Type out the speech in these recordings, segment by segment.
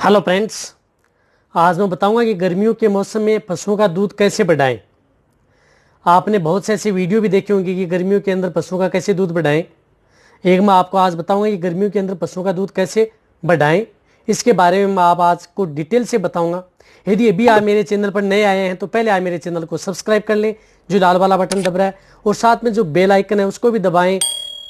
Hello friends, आज मैं बताऊंगा कि गर्मियों के मौसम में पशुओं का दूध कैसे बढ़ाएं। आपने बहुत से ऐसे वीडियो भी देखे होंगे कि गर्मियों के अंदर पशुओं का कैसे दूध बढ़ाएं। एक मैं आपको आज बताऊंगा कि गर्मियों के अंदर पशुओं का दूध कैसे बढ़ाएं। इसके बारे में मैं आप आज को डिटेल से बताऊंगा। यदि अभी आप मेरे चैनल पर नए आए हैं तो पहले आप मेरे चैनल को सब्सक्राइब कर लें, जो लाल वाला बटन दब रहा है, और साथ में जो बेल आइकन है उसको भी दबाएं,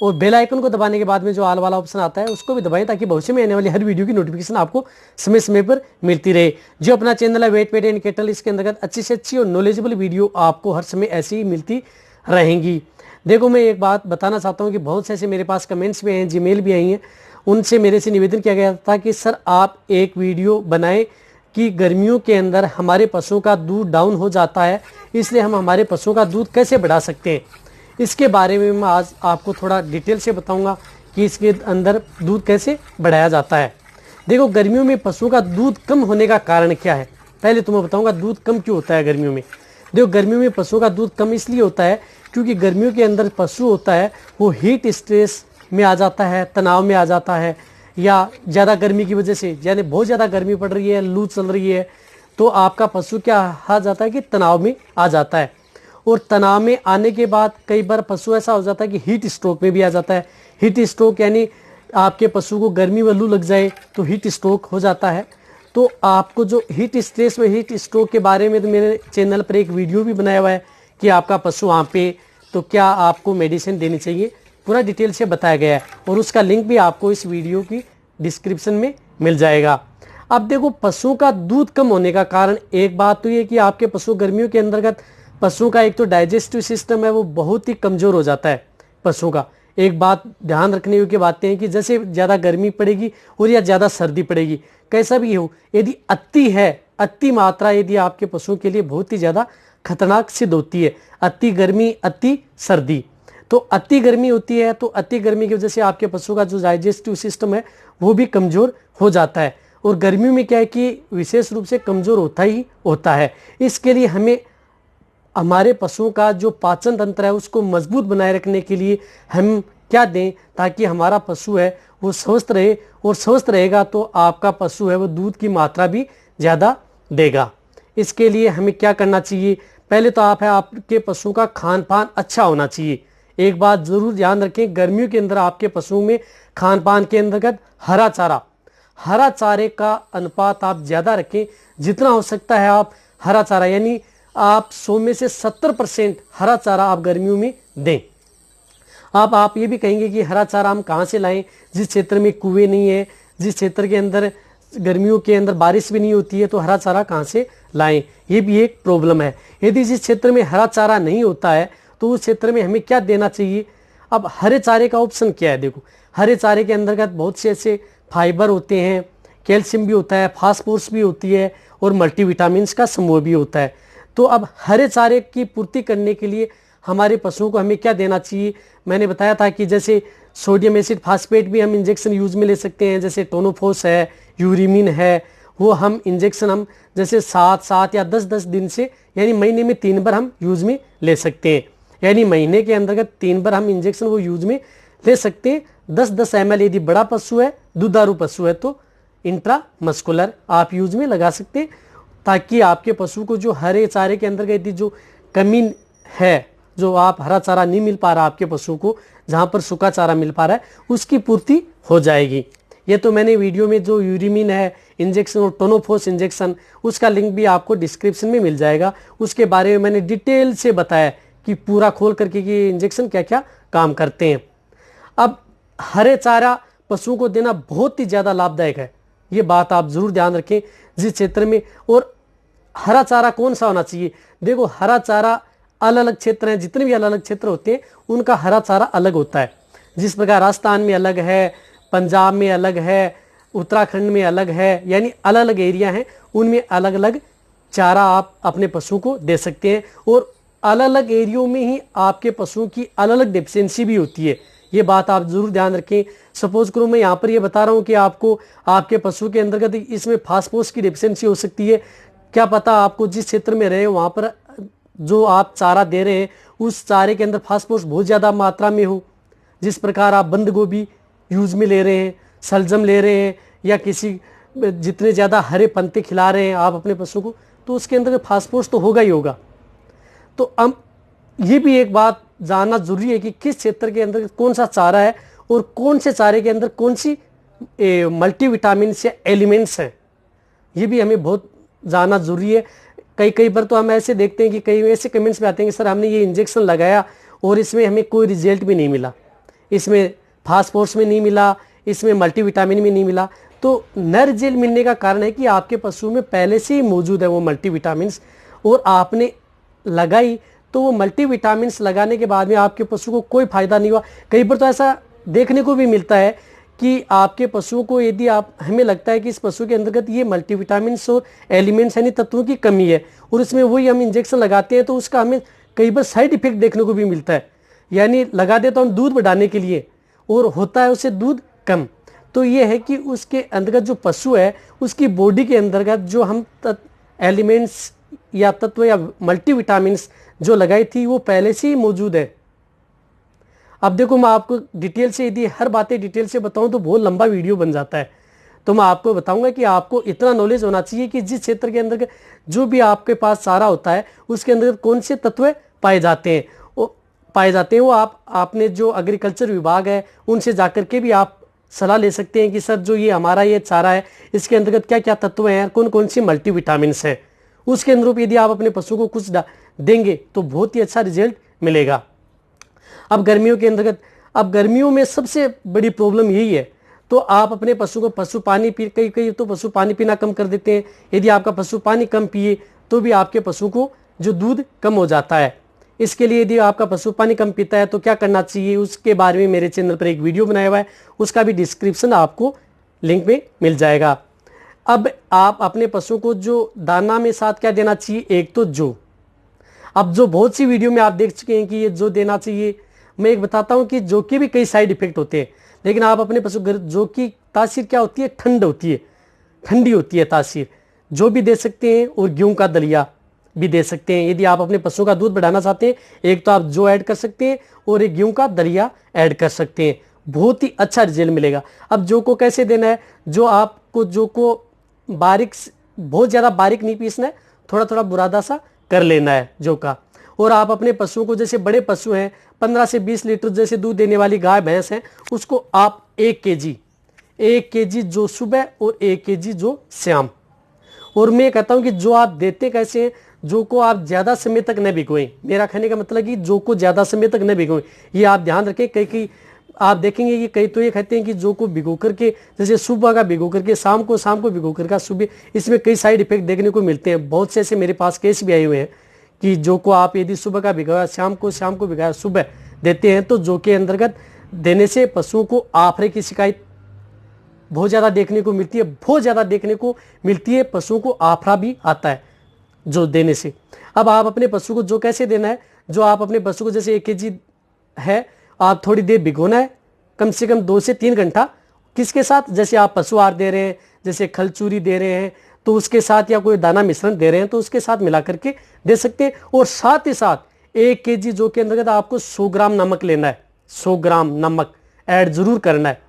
और बेल आइकन को दबाने के बाद में जो ऑल वाला ऑप्शन आता है उसको भी दबाएं, ताकि भविष्य में आने वाली हर वीडियो की नोटिफिकेशन आपको समय समय पर मिलती रहे। जो अपना चैनल है वेट पेट एंड केटल, इसके अंतर्गत अच्छी से अच्छी और नॉलेजेबल वीडियो आपको हर समय ऐसी ही मिलती रहेंगी। देखो, मैं एक बात बताना चाहता हूँ कि बहुत से ऐसे मेरे पास कमेंट्स भी हैं, जीमेल भी आई हैं, उनसे मेरे से निवेदन किया गया था कि सर आप एक वीडियो बनाएं कि गर्मियों के अंदर हमारे पशुओं का दूध डाउन हो जाता है, इसलिए हम हमारे पशुओं का दूध कैसे बढ़ा सकते हैं। इसके बारे में मैं आज आपको थोड़ा डिटेल से बताऊंगा कि इसके अंदर दूध कैसे बढ़ाया जाता है। देखो, गर्मियों में पशुओं का दूध कम होने का कारण क्या है। पहले तो मैं बताऊंगा दूध कम क्यों होता है गर्मियों में। देखो, गर्मियों में पशुओं का दूध कम इसलिए होता है क्योंकि गर्मियों के अंदर पशु होता है वो हीट स्ट्रेस में आ जाता है, तनाव में आ जाता है, या ज़्यादा गर्मी की वजह से, यानी बहुत ज़्यादा गर्मी पड़ रही है, लू चल रही है, तो आपका पशु क्या आ जाता है कि तनाव में आ जाता है। और तनाव में आने के बाद कई बार पशु ऐसा हो जाता है कि हीट स्ट्रोक में भी आ जाता है। हीट स्ट्रोक यानी आपके पशु को गर्मी में लू लग जाए तो हीट स्ट्रोक हो जाता है। तो आपको जो हीट स्ट्रेस में हीट स्ट्रोक के बारे में तो मेरे चैनल पर एक वीडियो भी बनाया हुआ है कि आपका पशु वहाँ पे तो क्या आपको मेडिसिन देनी चाहिए, पूरा डिटेल से बताया गया है, और उसका लिंक भी आपको इस वीडियो की डिस्क्रिप्शन में मिल जाएगा। अब देखो, पशुओं का दूध कम होने का कारण एक बात तो ये कि आपके पशु गर्मियों के अंतर्गत पशुओं का एक तो डाइजेस्टिव सिस्टम है वो बहुत ही कमज़ोर हो जाता है पशुओं का। एक बात ध्यान रखने योग्य बातें हैं कि जैसे ज़्यादा गर्मी पड़ेगी और या ज़्यादा सर्दी पड़ेगी, कैसा भी हो, यदि अति मात्रा यदि आपके पशुओं के लिए बहुत ही ज़्यादा खतरनाक सिद्ध होती है। अति गर्मी, अति सर्दी। तो अति गर्मी होती है तो अति गर्मी की वजह से आपके पशु का जो डाइजेस्टिव सिस्टम है वो भी कमज़ोर हो जाता है। और गर्मियों में क्या है कि विशेष रूप से कमज़ोर होता ही होता है। इसके लिए हमें हमारे पशुओं का जो पाचन तंत्र है उसको मजबूत बनाए रखने के लिए हम क्या दें ताकि हमारा पशु है वो स्वस्थ रहे, और स्वस्थ रहेगा तो आपका पशु है वो दूध की मात्रा भी ज़्यादा देगा। इसके लिए हमें क्या करना चाहिए, पहले तो आपके पशु का खान पान अच्छा होना चाहिए। एक बात ज़रूर ध्यान रखें, गर्मियों के अंदर आपके पशुओं में खान पान के अंतर्गत हरा चारे का अनुपात आप ज़्यादा रखें। जितना हो सकता है आप हरा चारा, यानी आप 100 में से 70% हरा चारा आप गर्मियों में दें। आप ये भी कहेंगे कि हरा चारा हम कहाँ से लाएं, जिस क्षेत्र में कुएं नहीं है, जिस क्षेत्र के अंदर गर्मियों के अंदर बारिश भी नहीं होती है, तो हरा चारा कहाँ से लाएं, ये भी एक प्रॉब्लम है। यदि जिस क्षेत्र में हरा चारा नहीं होता है तो उस क्षेत्र में हमें क्या देना चाहिए। अब हरे चारे का ऑप्शन क्या है। देखो, हरे चारे के अंतर्गत बहुत से ऐसे फाइबर होते हैं, कैल्शियम भी होता है, फास्फोरस भी होती है, और मल्टीविटामिन्स का समूह भी होता है। तो अब हरे चारे की पूर्ति करने के लिए हमारे पशुओं को हमें क्या देना चाहिए। मैंने बताया था कि जैसे सोडियम एसिड फास्फेट भी हम इंजेक्शन यूज में ले सकते हैं, जैसे टोनोफोस है, यूरिमिन है, वो हम इंजेक्शन हम जैसे 7 या 10 दिन से, यानी महीने में 3 बार हम यूज में ले सकते हैं। यानी महीने के अंतर्गत 3 बार हम इंजेक्शन वो यूज में ले सकते हैं। 10-10 ml यदि बड़ा पशु है, दुधारू पशु है, तो इंट्रामस्कुलर आप यूज में लगा सकते हैं, ताकि आपके पशु को जो हरे चारे के अंदर यदि जो कमी है, जो आप हरा चारा नहीं मिल पा रहा आपके पशु को, जहाँ पर सूखा चारा मिल पा रहा है, उसकी पूर्ति हो जाएगी। ये तो मैंने वीडियो में जो यूरिमिन है इंजेक्शन और टोनोफोस इंजेक्शन, उसका लिंक भी आपको डिस्क्रिप्शन में मिल जाएगा। उसके बारे में मैंने डिटेल से बताया कि पूरा खोल करके कि इंजेक्शन क्या क्या काम करते हैं। अब हरे चारा पशुओं को देना बहुत ही ज़्यादा लाभदायक है, ये बात आप ज़रूर ध्यान रखें जिस क्षेत्र में। और हरा चारा कौन सा होना चाहिए। देखो, हरा चारा अलग अलग क्षेत्र हैं, जितने भी अलग अलग क्षेत्र होते हैं उनका हरा चारा अलग होता है। जिस प्रकार राजस्थान में अलग है, पंजाब में अलग है, उत्तराखंड में अलग है, यानी अलग अलग एरिया हैं, उनमें अलग अलग चारा आप अपने पशु को दे सकते हैं। और अलग अलग एरियो में ही आपके पशुओं की अलग अलग डिफिशियंसी भी होती है, ये बात आप जरूर ध्यान रखें। सपोज करो मैं यहाँ पर ये बता रहा हूँ कि आपको आपके पशु के अंतर्गत इसमें फास्फोरस की डिफिशियंसी हो सकती है। क्या पता आपको जिस क्षेत्र में रहे वहाँ पर जो आप चारा दे रहे हैं उस चारे के अंदर फास्फोरस बहुत ज़्यादा मात्रा में हो। जिस प्रकार आप बंद गोभी यूज में ले रहे हैं, सलजम ले रहे हैं, या किसी जितने ज़्यादा हरे पत्ते खिला रहे हैं आप अपने पशु को, तो उसके अंदर फास्फोरस तो होगा ही होगा। तो अब ये भी एक बात जानना जरूरी है कि किस क्षेत्र के अंदर कौन सा चारा है और कौन से चारे के अंदर कौन सी मल्टीविटामिन या एलिमेंट्स हैं, ये भी हमें बहुत जानना जरूरी है। कई बार तो हम ऐसे देखते हैं कि कई ऐसे कमेंट्स में आते हैं कि सर हमने ये इंजेक्शन लगाया और इसमें हमें कोई रिजल्ट भी नहीं मिला, इसमें फास्फोरस में नहीं मिला, इसमें मल्टीविटामिन में नहीं मिला। तो न रिजल्ट मिलने का कारण है कि आपके पशु में पहले से ही मौजूद है वो मल्टीविटामिन, और आपने लगाई तो वो मल्टीविटामिन लगाने के बाद में आपके पशु को कोई फायदा नहीं हुआ। कई बार तो ऐसा देखने को भी मिलता है कि आपके पशुओं को यदि हमें लगता है कि इस पशु के अंतर्गत ये मल्टीविटामिन और एलिमेंट्स यानी तत्वों की कमी है और इसमें वही हम इंजेक्शन लगाते हैं, तो उसका हमें कई बार साइड इफेक्ट देखने को भी मिलता है। यानी लगा देता हम दूध बढ़ाने के लिए और होता है उससे दूध कम। तो ये है कि उसके अंतर्गत जो पशु है उसकी बॉडी के अंतर्गत जो हम एलिमेंट्स या तत्व या मल्टीविटामिन जो लगाई थी वो पहले से ही मौजूद है। अब देखो मैं आपको डिटेल से यदि हर बातें डिटेल से बताऊं तो बहुत लंबा वीडियो बन जाता है। तो मैं आपको बताऊंगा कि आपको इतना नॉलेज होना चाहिए कि जिस क्षेत्र के अंदर जो भी आपके पास चारा होता है उसके अंदर कौन से तत्व पाए जाते हैं वो आपने जो एग्रीकल्चर विभाग है उनसे जाकर के भी आप सलाह ले सकते हैं कि सर जो ये हमारा ये चारा है इसके अंतर्गत क्या क्या तत्व हैं, कौन कौन सी मल्टीविटामिन हैं। उसके अनुरूप यदि आप अपने पशु को कुछ देंगे तो बहुत ही अच्छा रिजल्ट मिलेगा। अब गर्मियों में सबसे बड़ी प्रॉब्लम यही है। तो आप अपने पशु को पशु पानी पीना कम कर देते हैं। यदि आपका पशु पानी कम पिए तो भी आपके पशु को जो दूध कम हो जाता है। इसके लिए यदि आपका पशु पानी कम पीता है तो क्या करना चाहिए, उसके बारे में मेरे चैनल पर एक वीडियो बनाया हुआ है, उसका भी डिस्क्रिप्शन आपको लिंक में मिल जाएगा। अब आप अपने पशु को जो दाना में साथ क्या देना चाहिए, एक तो जो अब जो बहुत सी वीडियो में आप देख चुके हैं कि ये जो देना चाहिए, मैं एक बताता हूं कि जो के भी कई साइड इफेक्ट होते हैं। लेकिन आप अपने पशु जो की तासीर क्या होती है, ठंडी होती है तासीर, जो भी दे सकते हैं। और गेहूं का दलिया भी दे सकते हैं। यदि आप अपने पशु का दूध बढ़ाना चाहते हैं एक तो आप जो ऐड कर सकते हैं और एक गेहूं का दलिया ऐड कर सकते हैं, बहुत ही अच्छा रिजल्ट मिलेगा। अब जो को कैसे देना है, जो को बारीक, बहुत ज़्यादा बारीक नहीं पीसना है, थोड़ा थोड़ा बुरादा सा कर लेना है जो का। और आप अपने पशुओं को, जैसे बड़े पशु हैं 15 से 20 लीटर जैसे दूध देने वाली गाय भैंस हैं, उसको आप 1 केजी जो सुबह और 1 केजी जो शाम। और मैं कहता हूं कि जो आप देते कैसे हैं, जो को आप ज्यादा समय तक न भिगोएं। मेरा कहने का मतलब कि जो को ज्यादा समय तक न भिगोएं, ये आप ध्यान रखें। कई आप देखेंगे कि कई तो ये कहते हैं कि जो को भिगो करके, जैसे सुबह का भिगो करके शाम को भिगो करके सुबह, इसमें कई साइड इफेक्ट देखने को मिलते हैं। बहुत से ऐसे मेरे पास केस भी आए हुए हैं कि जो को आप यदि सुबह का भिगोया शाम को भिगोया सुबह देते हैं तो जो के अंतर्गत देने से पशुओं को आफरे की शिकायत बहुत ज़्यादा देखने को मिलती है। पशुओं को आफरा भी आता है जो देने से। अब आप अपने पशु को जो कैसे देना है, जो आप अपने पशु को जैसे 1 केजी है, आप थोड़ी देर भिगोना है, कम से कम 2 से 3 घंटा। किसके साथ, जैसे आप पशु आहार दे रहे हैं, जैसे खल चूरी दे रहे हैं तो उसके साथ, या कोई दाना मिश्रण दे रहे हैं तो उसके साथ मिला करके दे सकते हैं। और साथ ही साथ 1 केजी जो के अंतर्गत आपको 100 ग्राम नमक लेना है, 100 ग्राम नमक ऐड जरूर करना है।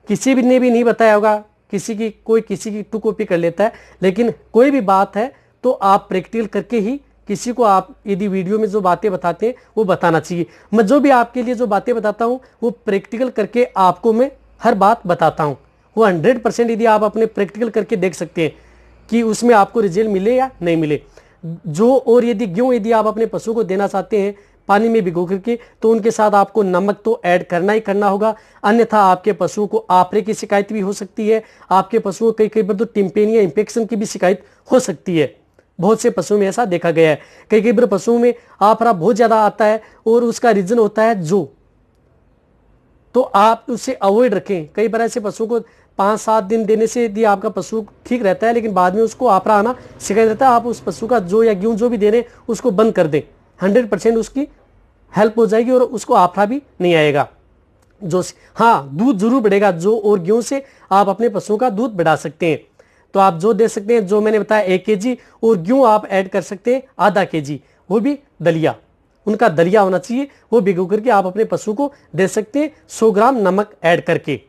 किसी भी ने भी नहीं बताया होगा, कोई किसी की टू कॉपी कर लेता है, लेकिन कोई भी बात है तो आप प्रैक्टिकल करके ही किसी को आप यदि वीडियो में जो बातें बताते हैं वो बताना चाहिए। मैं जो भी आपके लिए जो बातें बताता हूं वो प्रैक्टिकल करके आपको मैं हर बात बताता हूं। वो 100% यदि आप अपने प्रैक्टिकल करके देख सकते हैं कि उसमें आपको रिजल्ट मिले या नहीं मिले। और यदि आप अपने पशु को देना चाहते हैं पानी में भिगो करके, तो उनके साथ आपको नमक तो ऐड करना ही करना होगा, अन्यथा आपके पशुओं को आफरे की शिकायत भी हो सकती है। आपके पशुओं को कई बार तो टिम्पेनिया इंफेक्शन की भी शिकायत हो सकती है। बहुत से पशुओं में ऐसा देखा गया है। कई बार पशुओं में आफरा बहुत ज्यादा आता है और उसका रीजन होता है तो आप उससे अवॉइड रखें। कई बार ऐसे पशुओं को 5-7 दिन देने से यदि आपका पशु ठीक रहता है, लेकिन बाद में उसको आफरा आना शिकायत रहता है, आप उस पशु का जो या गेहूं जो भी दे रहे हैं उसको बंद कर दें। 100% उसकी हेल्प हो जाएगी और उसको आफरा भी नहीं आएगा। दूध जरूर बढ़ेगा। जो और गेहूं से आप अपने पशुओं का दूध बढ़ा सकते हैं। तो आप जो दे सकते हैं, जो मैंने बताया 1 केजी, और गेहूं आप ऐड कर सकते हैं आधा केजी, वो भी दलिया, उनका दलिया होना चाहिए, वो भिगो करके आप अपने पशु को दे सकते हैं 100 ग्राम नमक ऐड करके।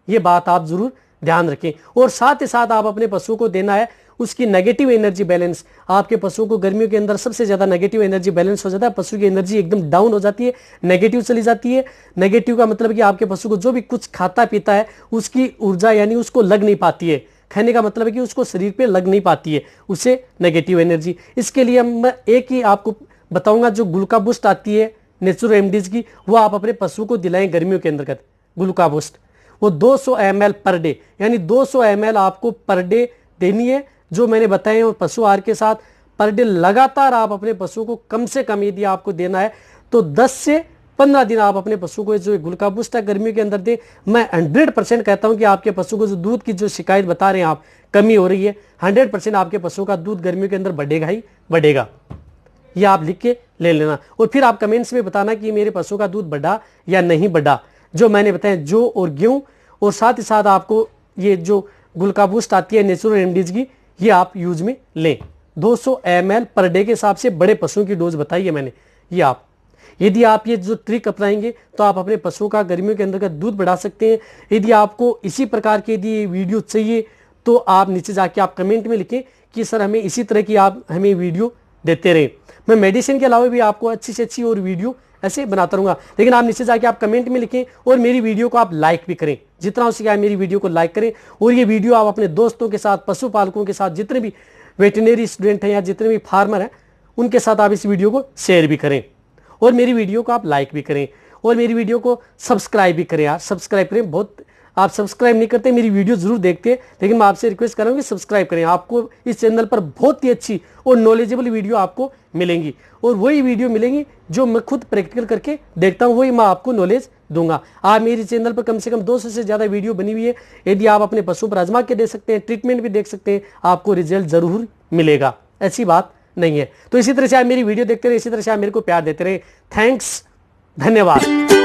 ये बात आप जरूर ध्यान रखें। और साथ ही साथ आप अपने पशु को देना है उसकी नेगेटिव एनर्जी बैलेंस। आपके पशुओं को गर्मियों के अंदर सबसे ज्यादा नेगेटिव एनर्जी बैलेंस हो जाता है, पशु की एनर्जी एकदम डाउन हो जाती है, नेगेटिव चली जाती है। नेगेटिव का मतलब कि आपके पशु को जो भी कुछ खाता पीता है उसकी ऊर्जा यानी उसको लग नहीं पाती है, खाने का मतलब है कि उसको शरीर पे लग नहीं पाती है, उसे नेगेटिव एनर्जी। इसके लिए मैं एक ही आपको बताऊंगा, जो ग्लूका बूस्ट आती है नेचुरल रेमडीज की, वो आप अपने पशु को दिलाएं गर्मियों के अंतर्गत। ग्लूका बूस्ट वो 200 ml पर डे, यानी 200 ml आपको पर डे देनी है, जो मैंने बताए। और पशु आहार के साथ पर डे लगातार आप अपने पशु को कम से कम यदि आपको देना है तो 10 से 15 दिन आप अपने पशु को जो ग्लूका बूस्ट है गर्मियों के अंदर दे। मैं 100% कहता हूं कि आपके पशु को जो दूध की जो शिकायत बता रहे हैं आप, कमी हो रही है, 100% आपके पशु का दूध गर्मियों के अंदर बढ़ेगा ही बढ़ेगा। ये आप लिख के ले लेना और फिर आप कमेंट्स में बताना कि मेरे पशु का दूध बढ़ा या नहीं बढ़ा। जो मैंने बताया जौ और गेहूं, और साथ ही साथ आपको ये जो ग्लूका बूस्ट आती है नेचुरल रेमडीज की, ये आप यूज में लें। 200 ml पर डे के हिसाब से बड़े पशुओं की डोज बताई है मैंने। ये आप यदि आप ये जो ट्रिक अपनाएंगे तो आप अपने पशुओं का गर्मियों के अंदर का दूध बढ़ा सकते हैं। यदि आपको इसी प्रकार के यदि ये वीडियो चाहिए तो आप नीचे जाके आप कमेंट में लिखें कि सर हमें इसी तरह की आप हमें वीडियो देते रहें। मैं मेडिसिन के अलावा भी आपको अच्छी से अच्छी और वीडियो ऐसे बनाता रहूंगा, लेकिन आप नीचे जाके आप कमेंट में लिखें और मेरी वीडियो को आप लाइक भी करें। जितना हो सके आप मेरी वीडियो को लाइक करें और ये वीडियो आप अपने दोस्तों के साथ, पशुपालकों के साथ, जितने भी वेटरनरी स्टूडेंट हैं या जितने भी फार्मर हैं उनके साथ आप इस वीडियो को शेयर भी करें और मेरी वीडियो को आप लाइक भी करें और मेरी वीडियो को सब्सक्राइब भी करें। यार सब्सक्राइब करें, बहुत आप सब्सक्राइब नहीं करते, मेरी वीडियो जरूर देखते हैं, लेकिन मैं आपसे रिक्वेस्ट कर रहा हूँ कि सब्सक्राइब करें। आपको इस चैनल पर बहुत ही अच्छी और नॉलेजेबल वीडियो आपको मिलेंगी और वही वीडियो मिलेंगी जो मैं खुद प्रैक्टिकल करके देखता हूँ, वही मैं आपको नॉलेज दूंगा। आप मेरे चैनल पर कम से कम 200 से ज्यादा वीडियो बनी हुई है। यदि आप अपने पशु पर आजमा के दे सकते हैं, ट्रीटमेंट भी देख सकते हैं, आपको रिजल्ट जरूर मिलेगा, ऐसी बात नहीं है। तो इसी तरह से आप मेरी वीडियो देखते रहे, इसी तरह से आप मेरे को प्यार देते रहे। थैंक्स, धन्यवाद।